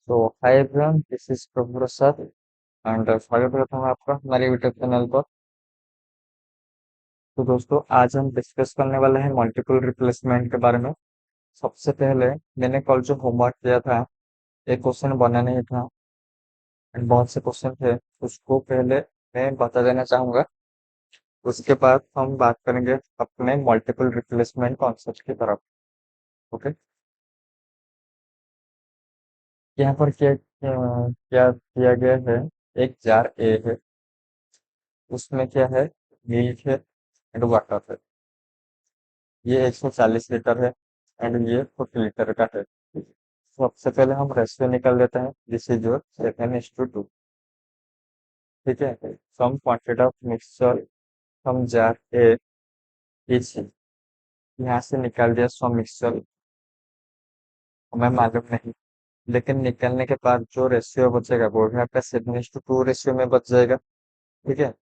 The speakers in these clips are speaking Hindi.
तो hi everyone, this is Prabhu Prasad and स्वागत करता हूँ आपका हमारे यूट्यूब चैनल पर। तो दोस्तों, आज हम डिस्कस करने वाले हैं मल्टीपल रिप्लेसमेंट के बारे में। सबसे पहले मैंने कल जो होमवर्क किया था, एक क्वेश्चन बना नहीं था एंड बहुत से क्वेश्चन थे, उसको पहले मैं बता देना चाहूंगा। उसके बाद हम बात करेंगे अपने मल्टीपल रिप्लेसमेंट कॉन्सेप्ट की तरफ। ओके। यहाँ पर क्या क्या किया गया है। एक जार ए है, उसमें क्या है, मिल्क है एंड वाटर है। ये 140 लीटर है एंड ये 40 लीटर का है। सबसे पहले हम रेशियो निकाल लेते हैं, दिस इज योर 7:2। ठीक है। Some quantity of mixture from jar A is, यहाँ से निकाल दिया सम मिक्सचर, हमें मालूम नहीं, लेकिन निकलने के बाद जो रेशियो बचेगा वो भी आपका 7:2 रेशियो में बच जाएगा। ठीक है।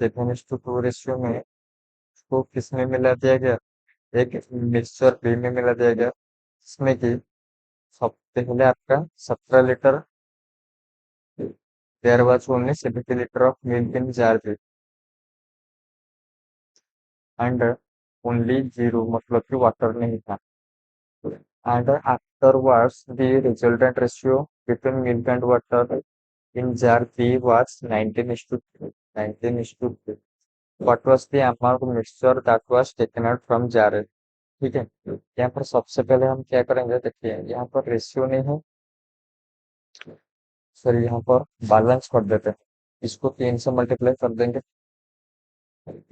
7:2 रेशियो में उसको किस में मिला दिया गया, एक मिक्सचर बी में मिला दिया गया, जिसमें कि सब पहले आपका 17 litre, there was only 70 litre of milk in jar B and only zero, मतलब कि वाटर नहीं था। And afterwards the resultant ratio between milk and water in jar B was 19:3. 19:3. What was the amount of mixture that was taken out from jar A? ठीक है। यहाँ पर सबसे पहले हम क्या करेंगे, देखिए यहाँ पर रेशियो नहीं है, सर यहाँ पर बैलेंस कर देते हैं। इसको 3 से मल्टीप्लाई कर देंगे,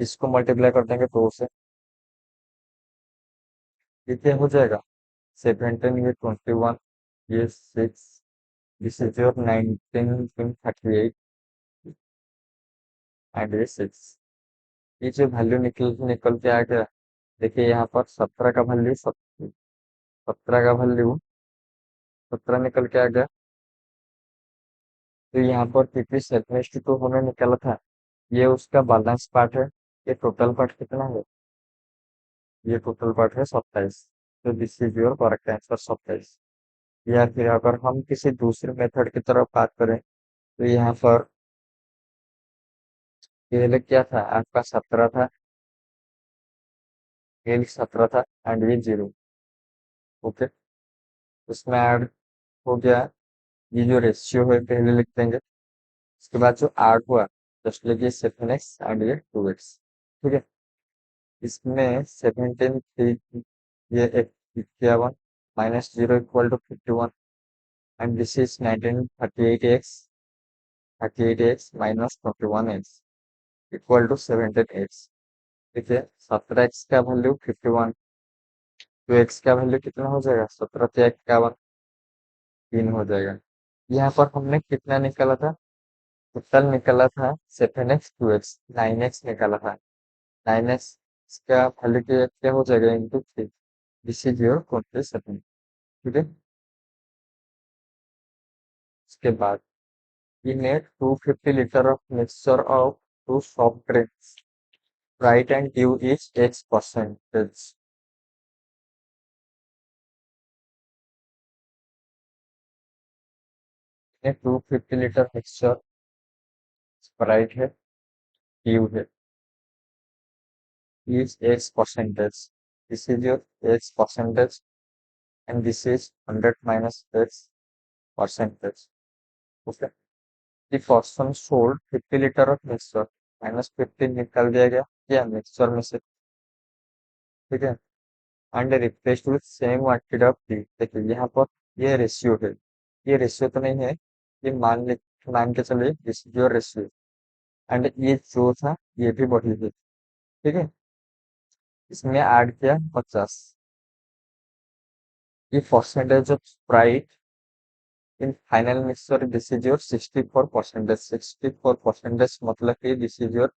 इसको मल्टीप्लाई कर देंगे 2 से, ये क्या हो जाएगा, 17, ये 21, ये 6, दिस इज योर 19.38 एंड ये 6। ये जो वैल्यू निकल निकल के आ गया, देखिए यहाँ पर 17 का वैल्यू, 17 का वैल्यू 17 निकल के आ गया। तो यहाँ पर क्योंकि 7:2 हमें निकला था, ये उसका बैलेंस पार्ट है। ये टोटल पार्ट कितना है, ये टोटल पार्ट है 27। तो this is your correct answer, 27। या फिर अगर हम किसी दूसरे मेथड की तरफ बात करें, तो यहाँ पर पहले क्या था, आपका 17 था, ये 17 था एंड ये 0। ओके। उसमें ऐड हो गया, ये जो रेशियो है पहले लिख देंगे, उसके बाद जो ऐड हुआ, जस्ट लिखिए 7x एंड ये 2x। ठीक है। इसमें 17 थी, ये एक 51 minus 0 equal to 51 and this is 1938x, 38x minus 21x equal to 17x। ठीक है। 17x का वैल्यू 51, तो x का वैल्यू कितना हो जाएगा, 17 से 51, 3 हो जाएगा। यहाँ पर हमने कितना निकाला था, टोटल निकाला था 7x 2x, 9x निकाला था। 9x का वैल्यू क्या हो जाएगा, इंटू 3, दिस इज योर 27। ठीक है। उसके बाद we need 250 liter of mixture of two soft drinks. Write and give each X percentage. 250 litre mixture, Sprite है, ड्यू है, each X percentage. This is your X percentage and this is 100 minus X percentage. Okay. The person sold 50 liter of mixture, minus 15 निकाल दिया गया या मिक्सचर में से। ठीक है। And replaced with same quantity of T. देखिए यहाँ पर ये रेशियो है, ये रेशियो तो नहीं है, ये मान के चलिए this is your ratio and ये जो था ये भी बढ़ी है। ठीक है। इसमें ऐड किया 50, ये percentage of Sprite in final mixture, this is your 64%। 64% मतलब कि दिस इज योर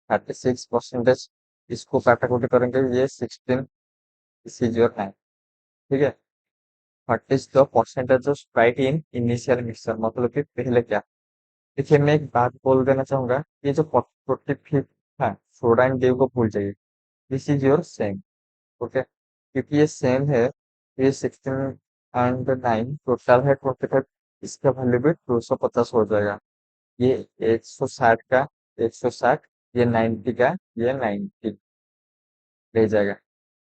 36%। इसको काटाकुटी करेंगे, ये 16, दिस इज योर 9। ठीक है। What is the percentage of Sprite in initial mixture, मतलब कि पहले क्या। देखिए मैं एक बात बोल देना चाहूंगा, ये जो 45 है, सोडा एंड ड्यू को भूल जाइए, this is your same. Okay. क्योंकि ये सेम है, ये 16 एंड 9 टोटल है 25। इसका वैल्यू भी 250 हो जाएगा। ये 160 का 160, ये 90 का ये 90 रह जाएगा।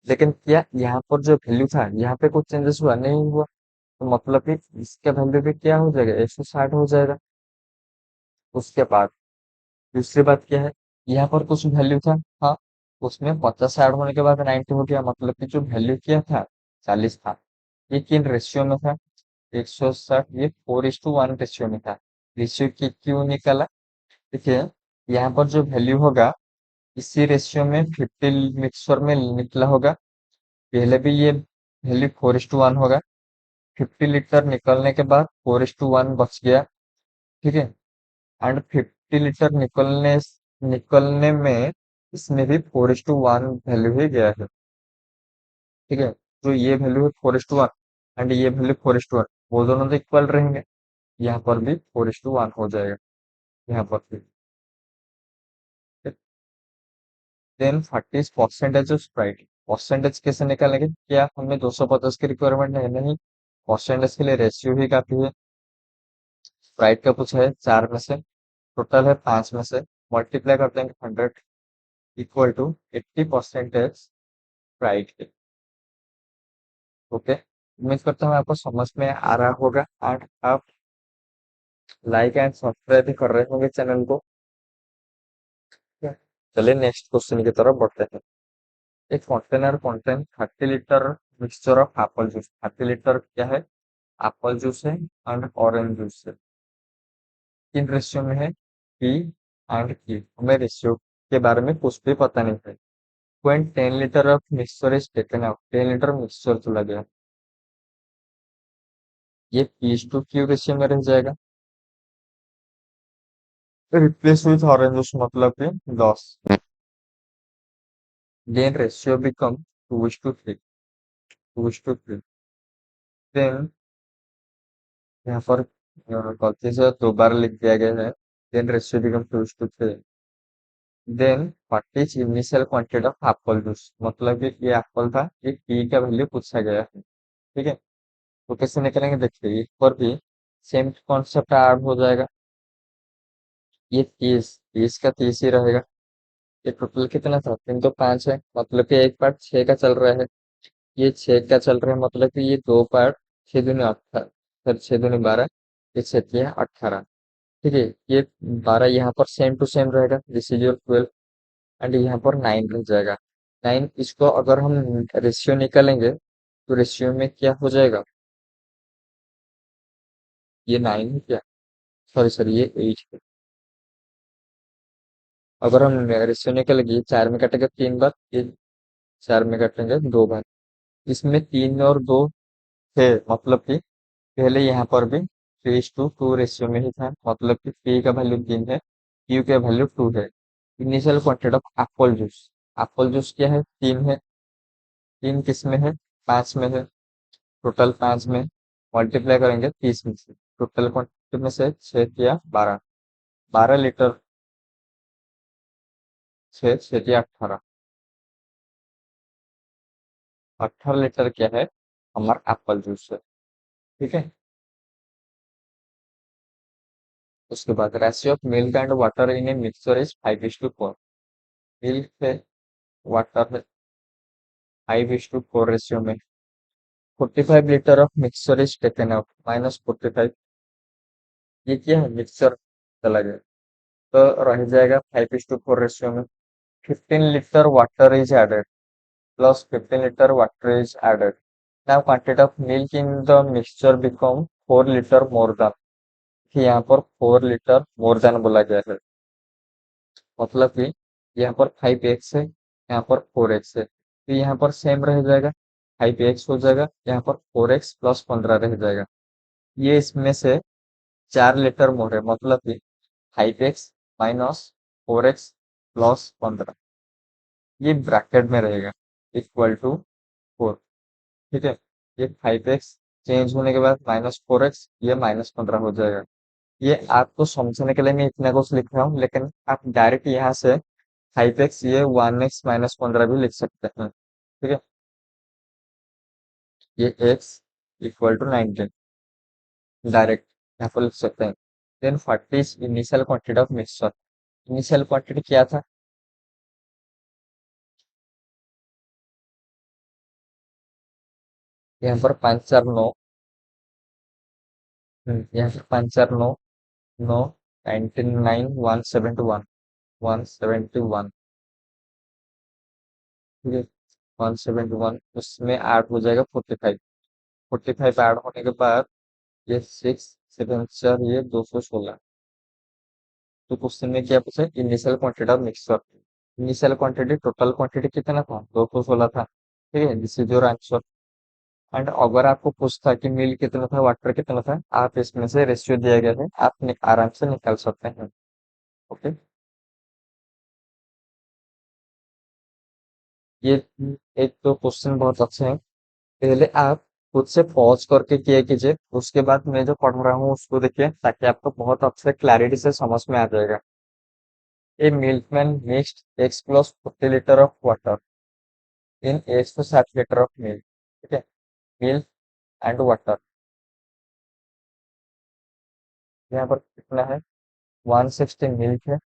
लेकिन क्या यहाँ पर जो वैल्यू था यहाँ पे कुछ चेंजेस हुआ नहीं हुआ, तो मतलब कि इसका वैल्यू भी क्या हो जाएगा 160 हो जाएगा। उसके बाद दूसरी बात क्या है, यहाँ पर कुछ वैल्यू था, हाँ, उसमें 50 ऐड होने के बाद 90 हो गया, मतलब कि जो वैल्यू क्या था 40 था। ये किन रेशियो में था 160, ये 4:1 रेशियो में था। रेशियो की क्यों निकाला, देखिए यहाँ पर जो वैल्यू होगा इसी रेशियो में 50 मिक्सचर में निकला होगा। पहले भी ये वैल्यू 4:1 होगा, 50 लीटर निकलने के बाद 4:1 बच गया, ठीक है। एंड 50 लीटर निकलने में इसमें भी 4:1 वैल्यू ही गया है, ठीक है। तो ये वैल्यू है 4:1 एंड ये वैल्यू 4:1, वो दोनों तो इक्वल रहेंगे। यहाँ पर भी 4:1 हो जाएगा, यहाँ पर भी। Then 40 percentage of Sprite. Percentage कैसे निकालेंगे, क्या हमें 250 की रिक्वायरमेंट है, नहीं। परसेंटेज के लिए रेशियो ही काफी है। स्प्राइट का कुछ है 4 में से, टोटल है 5 में से, मल्टीप्लाई कर देंगे 100 इक्वल टू 80% स्प्राइट के। ओके, उम्मीद करता हूँ आपको समझ में आ रहा होगा एंड आप लाइक एंड सब्सक्राइब भी कर रहे होंगे चैनल को। चलिए नेक्स्ट क्वेश्चन की तरफ बढ़ते हैं। एक container contain 30 litre mixture of apple juice. 30 litre क्या है, एप्पल जूस है एंड ऑरेंज जूस है। किन रेशियो में है, पी एंड की। हमें रेशियो के बारे में कुछ भी पता नहीं है। when 10 litre of mixture is taken out, 10 litre mixture चला गया, ये P:2 क्यू रेशियो में रह जाएगा। रिप्लेस विथ ऑरेंज जूस मतलब कि 10, देन रेशियो बिकम 2:3, 2:3। देन यहाँ पर गलती से 2 बार लिख दिया गया है, then ratio become 2:3। Then what is initial quantity of apple juice, मतलब कि ये एप्पल था, ये पी का वैल्यू पूछा गया है, ठीक है। तो कैसे निकलेंगे देखिए, इस पर भी सेम कॉन्सेप्ट ऐड हो जाएगा। ये 30, 30 का 30 ही रहेगा। ये टोटल कितना था, 3 तो 5 है, मतलब कि एक पार्ट 6 का चल रहा है, ये 6 का चल रहा है, मतलब कि ये 2 पार्ट 6 दूनी 18, फिर 6 दूनी 12, ये 6 18, ठीक है। ये 12 यहाँ पर सेम टू सेम रहेगा, दिस इज योर 12 एंड यहाँ पर 9 रह जाएगा। 9, इसको अगर हम रेशियो निकालेंगे तो रेशियो में क्या हो जाएगा, ये 9 है क्या, सॉरी सॉरी ये 8 है। अगर हम रेशियो निकालेंगे, ये 4 में कटेगा 3 बार, ये 4 में कटेंगे 2 बार। इसमें 3 और 2 थे, मतलब कि पहले यहाँ पर भी 3:2 रेशियो में ही था, मतलब कि पी का वैल्यू 3 है, क्यू का वैल्यू 2 है। Initial quantity of apple juice, Apple juice क्या है 3 है, 3 किस में है 5 में है, टोटल 5 में, मल्टीप्लाई करेंगे 30 में से, टोटल क्वांटिटी में से 6 या 12, 12 लीटर, 6 या 18, 18 लीटर क्या है हमारा एप्पल जूस है, ठीक है। उसके बाद ratio of milk and water in a mixture is 5:4। Milk है, वाटर है, 5:4 रेशियो में। 45 litre of mixture is taken out, -45, ये क्या है मिक्सचर चला गया, तो रह जाएगा 5:4 रेशियो में। 15 litre water is added, plus 15 litre water is added. Now quantity of milk in the mixture become 4 litre more then, यहाँ पर 4 लीटर मोर देन बोला गया है, मतलब कि यहाँ पर 5x है, यहाँ पर 4x है, तो यहाँ पर सेम रह जाएगा, 5x हो जाएगा, यहाँ पर 4x प्लस 15 रह जाएगा। ये इसमें से 4 लीटर मोर है, मतलब कि 5x माइनस 4x प्लस 15, ये ब्रैकेट में रहेगा, इक्वल टू 4, ठीक है। ये 5x चेंज होने के बाद -4x, ये -15 हो जाएगा। ये आपको समझने के लिए मैं इतना कुछ लिख रहा हूँ, लेकिन आप डायरेक्ट यहाँ से 5x ये 1x -15 भी लिख सकते हैं, ठीक है। ये x इक्वल टू 19 डायरेक्ट, यहाँ पर लिख सकते हैं। Then 40 is initial quantity of mixture. Initial quantity क्या था? यहाँ पर 5 4 9। यहाँ पर 5 4 9 9 99 171 171। ठीक है, 171 उसमें ऐड हो जाएगा 45। 45 ऐड होने के बाद ये 6 7 4 ये 216। तो क्वेश्चन में क्या पूछा? Initial quantity of mixture. Initial quantity total quantity कितना था? 216 था। ठीक है, this is your answer. And अगर आपको पूछता कि मिल कितना था, वाटर कितना था, आप इसमें से रेशियो दिया गया है, आप आराम से निकाल सकते हैं। ओके, ये एक तो क्वेश्चन बहुत अच्छे हैं। पहले आप खुद से पॉज करके किया कीजिए, उसके बाद मैं जो पढ़ रहा हूँ उसको देखिए, ताकि आपको बहुत अच्छे क्लैरिटी से समझ में आ जाएगा। A milkman mixed X plus 40 litre of water in 160 litre of milk. ठीक है, मिल्क एंड वाटर। यहाँ पर कितना है? 160 मिल्क है,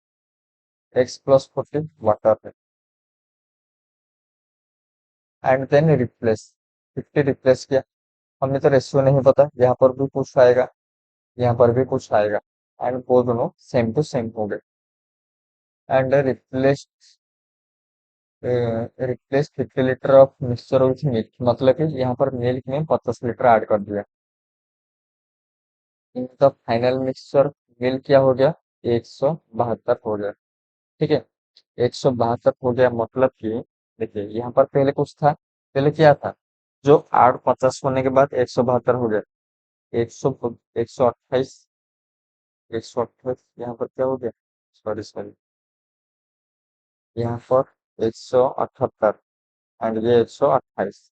एक्स प्लस 40 वाटर है। एंड देन रिप्लेस 50 रिप्लेस किया। हमें तो रेशियो नहीं पता, यहाँ पर भी कुछ आएगा, यहाँ पर भी कुछ आएगा। एंड वो दोनों सेम टू सेम हो गए। And replace 50 litre of mixture with milk, मतलब कि यहाँ पर मिल्क में 50 लीटर ऐड कर दिया। इनका फाइनल मिक्सचर मिल्क क्या हो गया? 172 हो गया। ठीक है, 172 हो गया, मतलब कि देखिए यहाँ पर पहले कुछ था, पहले क्या था? जो 8 50 होने के बाद 172 हो गया। 100 128, 128 यहाँ पर क्या हो गया? सॉरी सॉरी, यहाँ पर 178 एंड ये 128।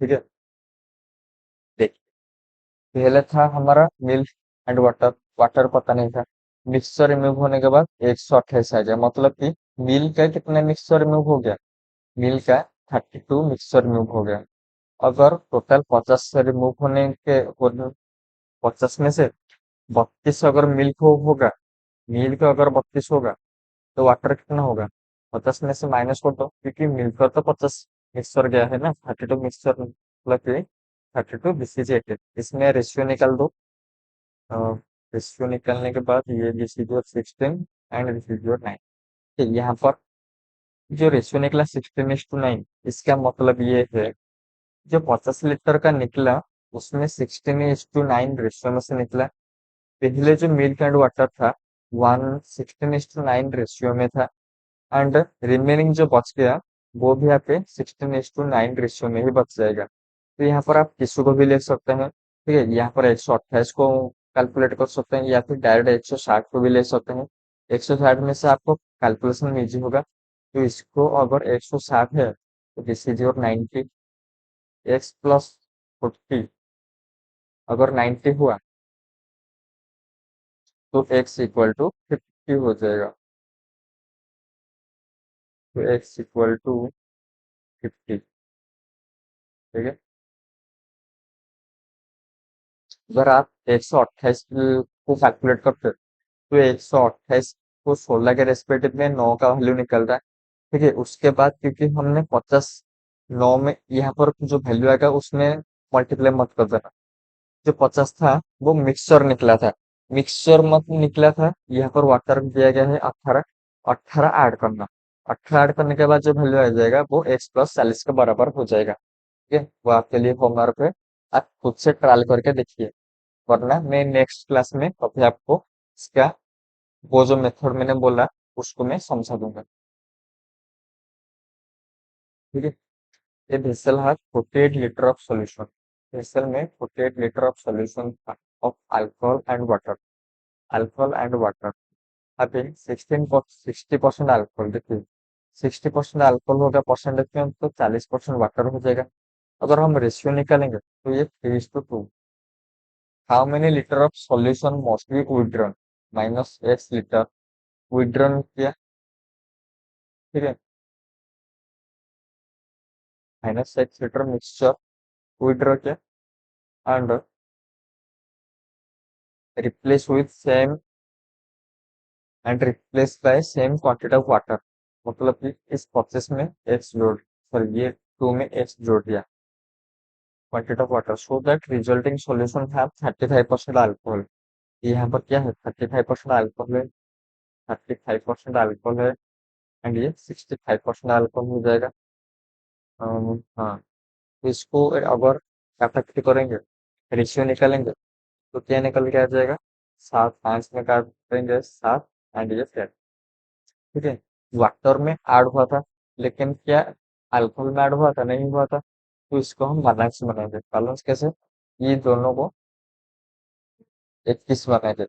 ठीक है, देखिए पहले था हमारा मिल्क एंड वाटर, वाटर पता नहीं था। मिक्सचर रिमूव होने के बाद 128 आ गया, मतलब कि मिल्क का कितना मिक्सचर रिमूव हो गया? मिल्क का 32 मिक्सचर रिमूव हो गया। अगर टोटल 50 से रिमूव होने के 50 में से 32 अगर मिल्क होगा, मिल्क अगर 32 होगा, तो वाटर कितना होगा? 50 में से माइनस कर दो, क्योंकि मिल्क का तो 50 मिक्सचर गया है ना, 32 मिक्सचर, मतलब कि 32 दिस इज 18। इसमें रेशियो निकाल दो। रेशियो निकालने के बाद ये this is your 16 and this is your 9। यहाँ पर जो रेशियो निकला 16:9, इसका मतलब ये है जो 50 लीटर का निकला उसमें 16:9 रेशियो में से निकला। पहले जो मिल्क एंड वाटर था 1 16:9 रेशियो में था। एंड रिमेनिंग जो बच गया वो भी आपके 16:9 रेशियो में ही बच जाएगा। तो यहाँ पर आप किसी को भी ले सकते हैं। ठीक है, यहाँ पर 128 को कैलकुलेट कर सकते हैं, या फिर डायरेक्ट 160 को भी ले सकते हैं। 160 में से आपको कैलकुलेशन इजी होगा, तो इसको अगर 160 है तो this is your 90। X plus 40 अगर 90 हुआ तो एक्स इक्वल टू 50 हो जाएगा। तो एक्स इक्वल टू 50। ठीक है, अगर आप 128 को कैलकुलेट करते हो तो 128 को 16 के रेस्पेक्टिव में 9 का वैल्यू निकल रहा है। ठीक है, उसके बाद क्योंकि हमने 50 9 में यहाँ पर जो वैल्यू आएगा उसमें मल्टीप्लाई मत कर देना। जो 50 था वो मिक्सचर निकला था, मिक्सचर मत निकला था। यहाँ पर वाटर दिया गया है 18। 18 ऐड करना, 18 ऐड करने के बाद जो वैल्यू आ जाएगा वो x + 40 के बराबर हो जाएगा। ठीक है, वो आपके लिए होमवर्क है, आप खुद से ट्रायल करके देखिए, वरना मैं नेक्स्ट क्लास में अभी आपको इसका वो जो मेथड मैंने बोला उसको मैं समझा दूंगा। ठीक है, ये vessel has 48 litre of solution. Vessel में 48 litre of solution of alcohol and water. Alcohol and water, अभी 60% अल्कोहल, देखिए 60% अल्कोहल होगा परसेंटेज में, तो 40% वाटर हो जाएगा। अगर हम रेशियो निकालेंगे तो ये 3:2। How many litre of solution must be withdrawn? -x litre withdrawn किया। ठीक है, -x लीटर मिक्सचर विड्रॉ किया। And replace with same and replace by same quantity of water. मतलब कि इस प्रोसेस में एक्स जोड़, सॉरी ये टू में एक्स जोड़ दिया, quantity of water, so that resulting solution have 35% alcohol. यहाँ पर क्या है, 35% अल्कोहल है, 35% अल्कोहल है, एंड ये 65% अल्कोहल हो जाएगा। हाँ, तो इसको अगर इफेक्ट करेंगे, रेशियो निकालेंगे, तो क्या निकल के आ जाएगा, 7 5 में काटेंगे 7, एंड ये 10। ठीक है, वाटर में ऐड हुआ था, लेकिन क्या अल्कोहल में ऐड हुआ था, नहीं हुआ था, तो इसको हम बैलेंस बनाएंगे। बैलेंस कैसे, ये दोनों को 21 बनाएंगे।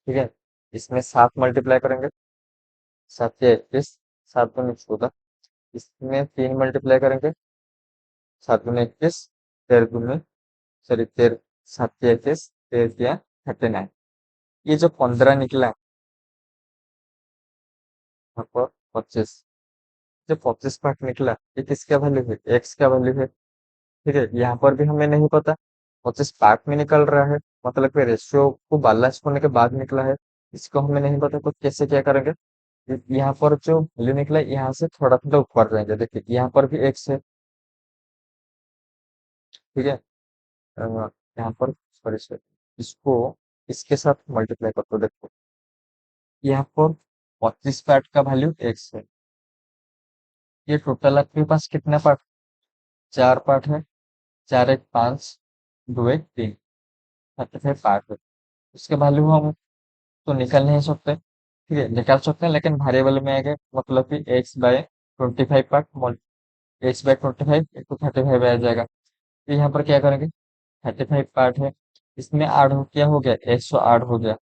ठीक है, इसमें 7 मल्टीप्लाई करेंगे, 7 या 21, 7 दूनी 14, इसमें 3 मल्टीप्लाई करेंगे, 7 दूनी 21, 13 दूनी, सॉरी 7 या 21, 13 या 39, ये जो 15 निकला, यहाँ पर 25, जो 25 पार्ट निकला, ये किसका वैल्यू है, एक्स का वैल्यू है। ठीक है, यहाँ पर भी हमें नहीं पता, 25 पार्ट में निकल रहा है, मतलब कि रेशियो को बैलेंस होने के बाद निकला है, इसको हमें नहीं पता, तो कैसे क्या करेंगे, यहाँ पर जो वैल्यू निकला है, यहाँ से थोड़ा थोड़ा ऊपर जाएंगे। देखिए यहाँ पर भी एक्स है। ठीक है, यहाँ पर सॉरी सॉरी, इसको इसके साथ मल्टीप्लाई कर दो। देखो यहाँ पर 25 पार्ट का वैल्यू एक्स है, ये टोटल आपके पास कितना पार्ट, 4 पार्ट है, 4 1 5, 2 1 3, 35 पार्ट है। उसके वैल्यू हम तो निकल नहीं सकते, ठीक है, निकाल सकते हैं लेकिन वेरिएबल में आएगा, मतलब कि x/25 पार्ट, x/25 तो 35 आ जाएगा। तो यहाँ पर क्या करेंगे, 35 पार्ट है, इसमें ऐड हो क्या हो गया, 108 हो गया,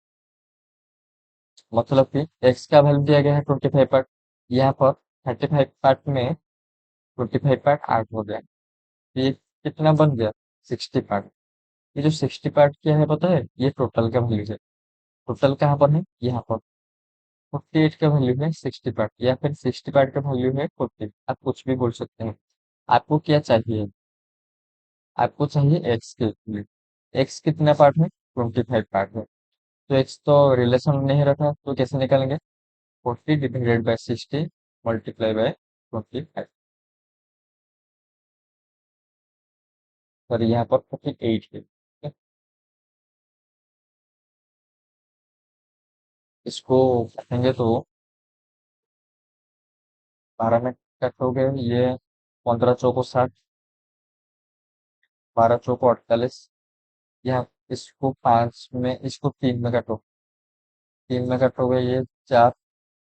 मतलब कि x का वैल्यू दिया गया है 25 पार्ट, यहाँ पर 35 पार्ट में 25 पार्ट ऐड हो गया, ये कितना बन गया, 60 पार्ट। ये जो 60 पार्ट क्या है पता है, ये टोटल का वैल्यू है। टोटल कहाँ पर है, यहाँ पर 48 का वैल्यू है 60 पार्ट, या फिर 60 पार्ट का वैल्यू है 40, आप कुछ भी बोल सकते हैं। आपको क्या चाहिए, आपको चाहिए एक्स के लिए, एक्स कितना पार्ट है, 25 पार्ट है, तो एक्स तो रिलेशन नहीं रखा, तो कैसे निकालेंगे, 40 डिवाइडेड बाय 60 मल्टीप्लाई बाय 25, और यहाँ पर 48 है, ठीक है? इसको करेंगे तो 12 में कट हो गए ये, 15 चौको 60, 12 चौको 48, यहाँ इसको 5 में, इसको 3 में काटो, 3 में कट हो गए ये 4,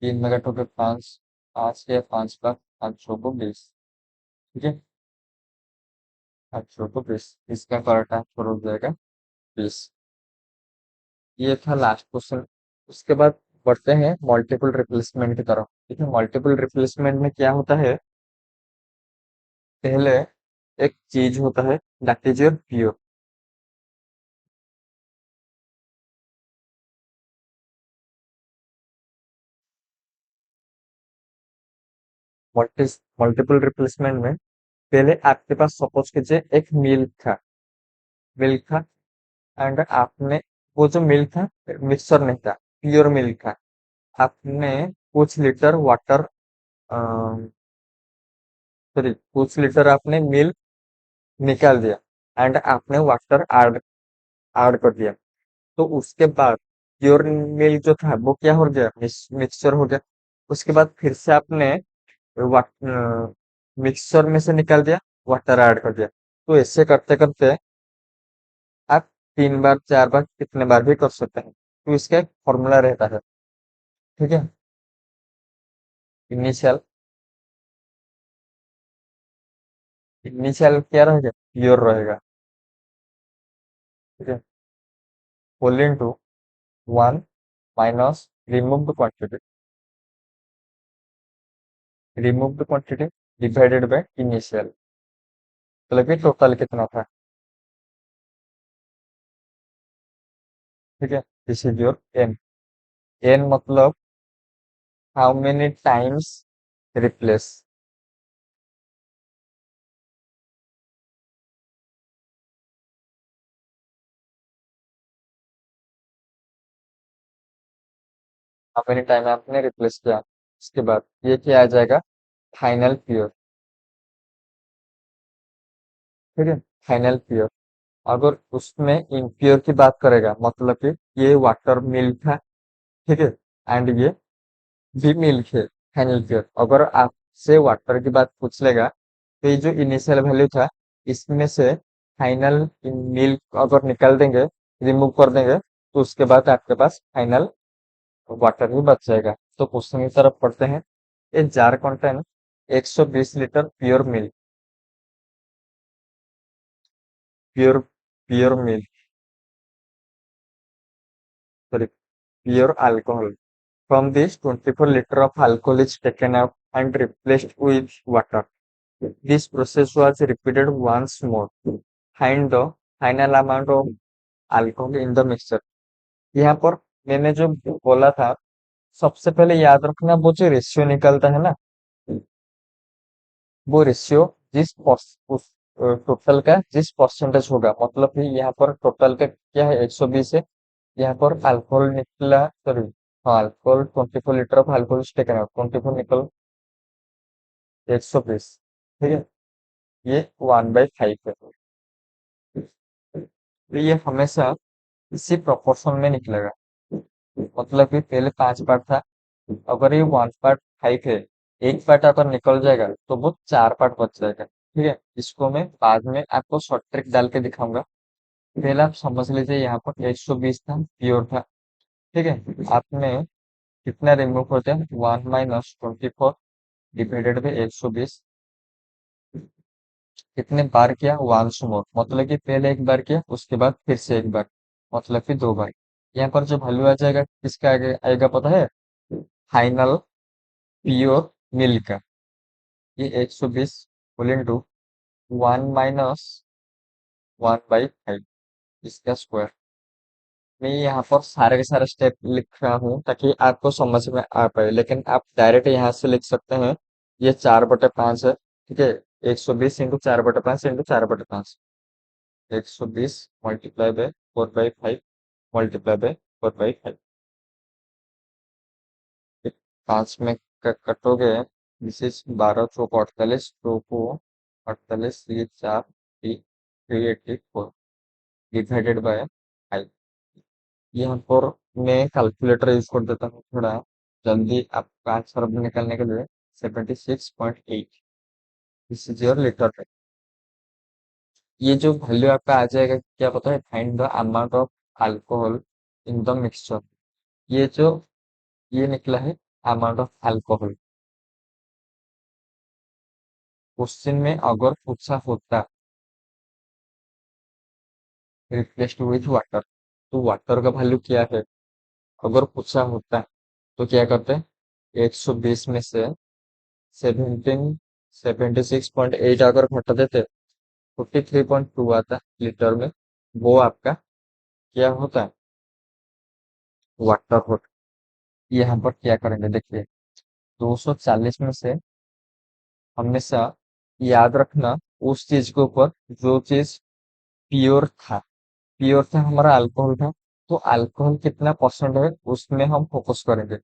3 में कट हो गए 5, 5 या 5 का 5 चौको 20। ठीक है, 5 चौको 20, इसका करेक्ट आंसर हो जाएगा 20। ये था लास्ट क्वेश्चन। उसके बाद बढ़ते हैं मल्टीपल रिप्लेसमेंट की तरफ। ठीक है, मल्टीपल रिप्लेसमेंट में क्या होता है, पहले एक चीज होता है, that is your PO. Multiple replacement में पहले आपके पास सपोज कीजिए एक मिल्क था, एंड आपने वो जो मिल्क था, मिक्सर नहीं था, प्योर मिल्क था, आपने कुछ लीटर वाटर, सॉरी कुछ लीटर आपने मिल्क निकाल दिया, एंड आपने वाटर ऐड ऐड कर दिया, तो उसके बाद प्योर मिल्क जो था वो क्या हो गया, मिक्सचर हो गया। उसके बाद फिर से आपने मिक्सचर में से निकाल दिया, वाटर ऐड कर दिया, तो ऐसे करते करते आप 3 बार 4 बार कितने बार भी कर सकते हैं, तो इसका एक फॉर्मूला रहता है। ठीक है, इनिशियल इनिशियल क्या रहेगा, प्योर रहेगा। ठीक है, whole into 1 minus remove the quantity divided by initial, मतलब कि टोटल कितना था। ठीक है, this is your N. N मतलब how many times replace. How many time आपने रिप्लेस किया, उसके बाद ये क्या आ जाएगा, फाइनल प्योर। ठीक है, फाइनल प्योर। अगर उसमें इम्प्योर की बात करेगा, मतलब कि ये वाटर मिल्क था, ठीक है, एंड ये भी मिल्क है, फाइनल प्योर। अगर आपसे वाटर की बात पूछ लेगा, तो ये जो इनिशियल वैल्यू था, इसमें से फाइनल मिल्क अगर निकाल देंगे, रिमूव कर देंगे, तो उसके बाद आपके पास फाइनल वाटर भी बच जाएगा। तो क्वेश्चन की तरफ पढ़ते हैं। A jar contain 120 litre pure milk, pure pure milk, sorry, pure alcohol. From this, 24 liter of alcohol is taken out and replaced with water. This process was repeated once more. Find the final amount of alcohol in the mixture. यहाँ पर मैंने जो बोला था, सबसे पहले याद रखना, वो जो रेशियो निकलता है ना, वो रेशियो उस टोटल का जिस परसेंटेज होगा, मतलब कि यहाँ पर टोटल का क्या है, 120 है। यहाँ पर अल्कोहल निकला, सॉरी, हाँ, alcohol 24 litre of alcohol taken out, 24 निकल 120। ठीक है, ये 1/5 है। तो ये हमेशा इसी प्रोपोर्शन में निकलेगा, मतलब कि पहले 5 पार्ट था, अगर ये 1/5 है, एक पार्ट अगर निकल जाएगा तो वो 4 पार्ट बच जाएगा। ठीक है, इसको मैं बाद में आपको शॉर्ट ट्रिक डाल के दिखाऊंगा। पहले आप समझ लीजिए, यहाँ पर 120 था, प्योर था। ठीक है, आपने कितना रिमूव होता है, 1 - 24 डिवाइडेड बाई 120। कितने बार किया, वंस मोर, मतलब कि पहले एक बार किया, उसके बाद फिर से एक बार, मतलब कि 2 बार। यहाँ पर जो वैल्यू आ जाएगा, किसका आगे आएगा पता है, फाइनल प्योर मिल्क का। ये 120 होल इंटू 1 - 1/5, इसका स्क्वायर। मैं यहाँ पर सारे के सारे स्टेप लिख रहा हूँ ताकि आपको समझ में आ पाए, लेकिन आप डायरेक्ट यहाँ से लिख सकते हैं। ये 4/5 है, ठीक है। 120 into 4/5 into 4/5, 120 multiply by 4/5 multiply by 4/5। 5 में कटोगे, दिस इज 12 × 4 = 48, 2 को 48, ये 4, 384 डिवाइडेड बाय 5। यहाँ पर मैं कैलकुलेटर यूज कर देता हूँ थोड़ा जल्दी आपका आंसर निकालने के लिए। 76.8, दिस इज योर लीटर। ये जो वैल्यू आपका आ जाएगा, क्या पता है, find the amount of alcohol in the mixture. ये जो ये निकला है अमाउंट ऑफ अल्कोहल, क्वेश्चन में अगर पूछा होता रिप्लेस्ड विथ वाटर, तो वाटर का वैल्यू क्या है, अगर पूछा होता तो क्या करते, 120 में से 17 76.8 अगर घटा देते, 43.2 आता लीटर में, वो आपका क्या होता, वाटर होता। यहाँ पर क्या करेंगे, देखिए, 240 में से हमेशा याद रखना उस चीज के ऊपर जो चीज प्योर था। प्योर था हमारा अल्कोहल था, तो अल्कोहल कितना परसेंट है उसमें हम फोकस करेंगे।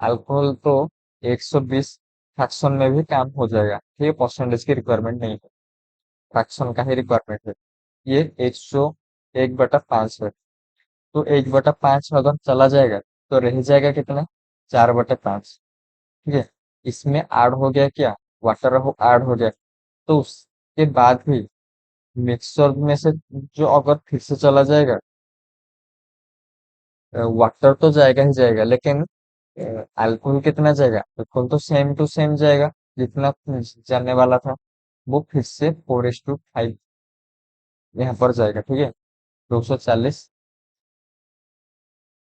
अल्कोहल तो 120 फ्रैक्शन में भी काम हो जाएगा, ये परसेंटेज की रिक्वायरमेंट नहीं है, फ्रैक्शन का ही रिक्वायरमेंट है। ये 101/5 है, तो 1/5 अगर चला जाएगा तो रह जाएगा कितना, 4/5। ठीक है, इसमें ऐड हो गया क्या, वाटर हो ऐड हो गया, तो उसके बाद भी मिक्सर में से जो अगर फिर से चला जाएगा, वाटर तो जाएगा ही जाएगा, लेकिन अल्कोहल कितना जाएगा, अल्कोहल तो सेम टू सेम जाएगा, जितना जाने वाला था, वो फिर से 4:5 यहाँ पर जाएगा। ठीक है, 240,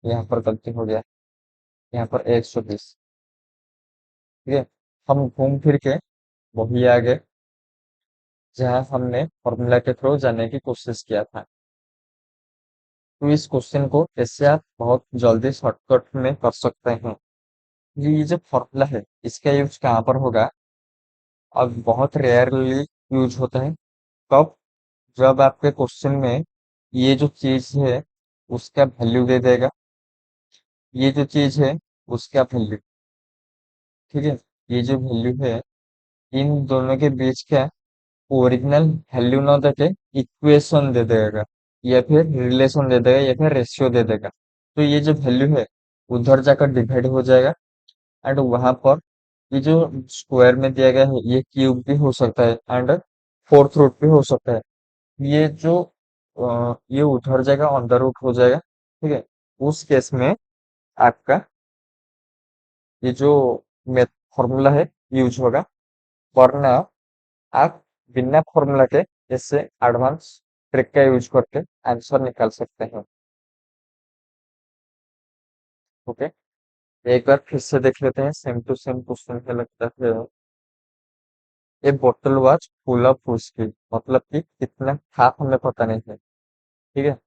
यहाँ पर गलती हो गया, यहाँ पर 120। ठीक है, हम घूम फिर के वही आ गए जहाँ हमने फॉर्मूला के थ्रू जाने की कोशिश किया था। तो इस क्वेश्चन को ऐसे आप बहुत जल्दी शॉर्टकट में कर सकते हैं। ये जो फॉर्मूला है, इसका यूज कहाँ पर होगा, अब बहुत रेयरली यूज होता है, कब, जब आपके क्वेश्चन में ये जो चीज है उसका वैल्यू दे देगा, ये जो चीज है उसका वैल्यू। ठीक है, ये जो वैल्यू है इन दोनों के बीच का ओरिजिनल वैल्यू ना देके इक्वेशन दे देगा, या फिर रिलेशन दे देगा, या फिर रेशियो दे देगा। तो ये जो वैल्यू है उधर जाकर डिवाइड हो जाएगा, एंड वहां पर ये जो स्क्वायर में दिया गया है ये क्यूब भी हो सकता है, एंड फोर्थ रूट भी हो सकता है। ये जो ये उधर जाएगा, ऑन द रूट हो जाएगा। ठीक है, उस केस में आपका ये जो मेथ फॉर्मूला है यूज होगा, वरना आप बिना फॉर्मूला के इससे एडवांस ट्रिक का यूज करके आंसर निकाल सकते हैं। ओके, एक बार फिर से देख लेते हैं, सेम टू सेम क्वेश्चन में लगता है। ये बोतल वाज फुल ऑफ व्हिस्की, मतलब कि कितना था हमें पता नहीं है। ठीक है,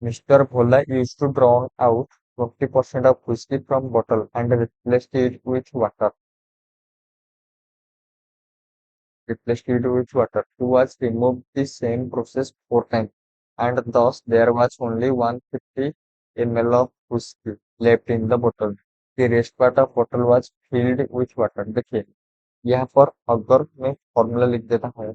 mister Bhola use to drawn out 20% of whiskey from bottle and replaced it with water. He was removed the same process 4 times, and thus there was only 150 ml of whiskey left in the bottle. The rest part of bottle was filled with water. देखिए यहाँ पर अगर मैं फॉर्मूला लिख देता हूँ,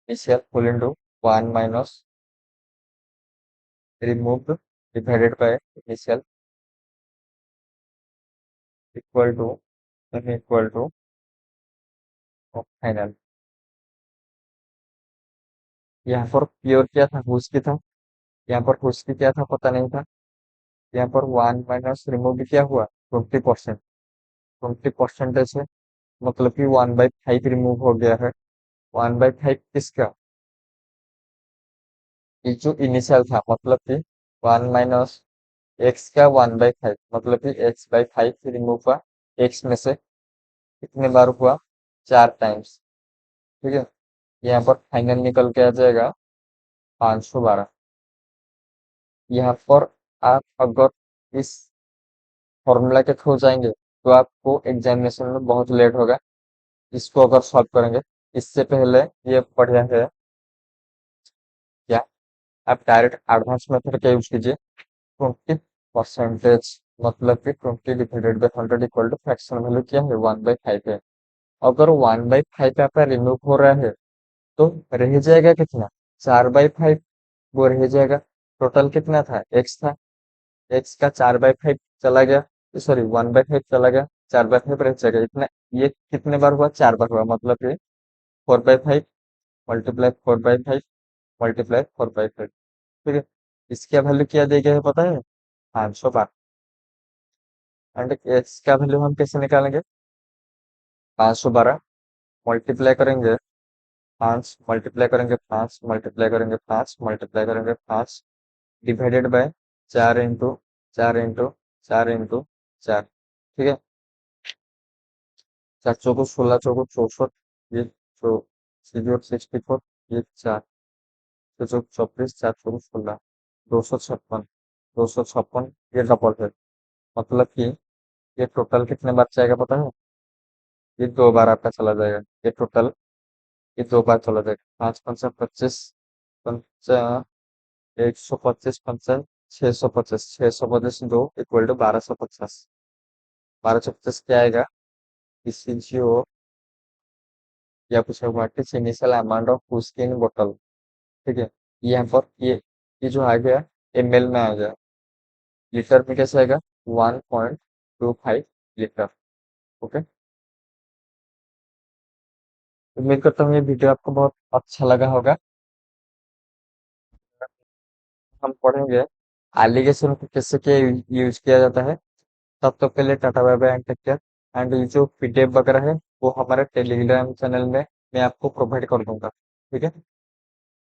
initial full into 1 minus removed divided by initial equal to equal to final. यहाँ पर प्योर क्या था, हुस्की था। यहाँ पर हुस्की क्या था पता नहीं था। यहाँ पर 1 माइनस रिमूव क्या हुआ, 20%। 20% है, मतलब कि 1/5 रिमूव हो गया है। 1/5 किसका, ये जो इनिशियल था, मतलब कि 1 माइनस एक्स का 1/5, मतलब कि x/5 रिमूव हुआ एक्स में से। कितने बार हुआ, 4 टाइम्स। ठीक है, यहाँ पर फाइनल निकल के आ जाएगा 512। यहाँ पर आप अगर इस फॉर्मूला के थ्रू जाएंगे तो आपको एग्जामिनेशन में बहुत लेट होगा इसको अगर सॉल्व करेंगे। इससे पहले ये बढ़िया है क्या, आप डायरेक्ट एडवांस मेथड का यूज कीजिए। 20%, मतलब कि 20 divided by 100 equal to fraction value क्या है, 1/5 है। अगर 1/5 आपका रिमूव हो रहा है तो रह जाएगा कितना, 4/5 वो रह जाएगा। टोटल कितना था, एक्स था, एक्स का 4/5 चला गया, सॉरी 1/5 चला गया, 4/5 रह जाएगा इतना। ये कितने बार हुआ, 4 बार हुआ, मतलब कि 4/5 मल्टीप्लाई 4/5 मल्टीप्लाई 4/5। ठीक है, इसका वैल्यू क्या दे गया है पता है, 512। एंड एक्स का वैल्यू हम कैसे निकालेंगे, 512 मल्टीप्लाई करेंगे 5, मल्टीप्लाई करेंगे 5, मल्टीप्लाई करेंगे 5, मल्टीप्लाई करेंगे 5, divided by 4 into 4 into 4 into 4। ठीक है, 4 चौको 16, चौको 64, ये चौ 64, ये 4, 24, 4 चौको 16, 256, 256, ये डबल है। मतलब कि ये टोटल कितने बार जाएगा पता है, ये 2 बार आपका चला जाएगा। ये टोटल ये 2 बार चला जाएगा। 5×5 = 25, पंचा 125, 625, 625 2 इक्वल टू 1250। 1250 क्या आएगा, इसी जो या पूछा हुआ कि इनिशियल अमाउंट ऑफ व्हिस्की इन बोतल। ठीक है, यहाँ पर ये जो आ गया ml में आ गया, लीटर में कैसे आएगा, 1.25 लीटर। ओके, उम्मीद करता हूँ ये वीडियो आपको बहुत अच्छा लगा होगा। हम पढ़ेंगे एलिगेशन को कैसे क्या यूज किया जाता है। तब तक के लिए टाटा bye bye and take care. And ये जो पीडीएफ वगैरह है वो हमारे टेलीग्राम चैनल में मैं आपको प्रोवाइड कर दूंगा। ठीक है।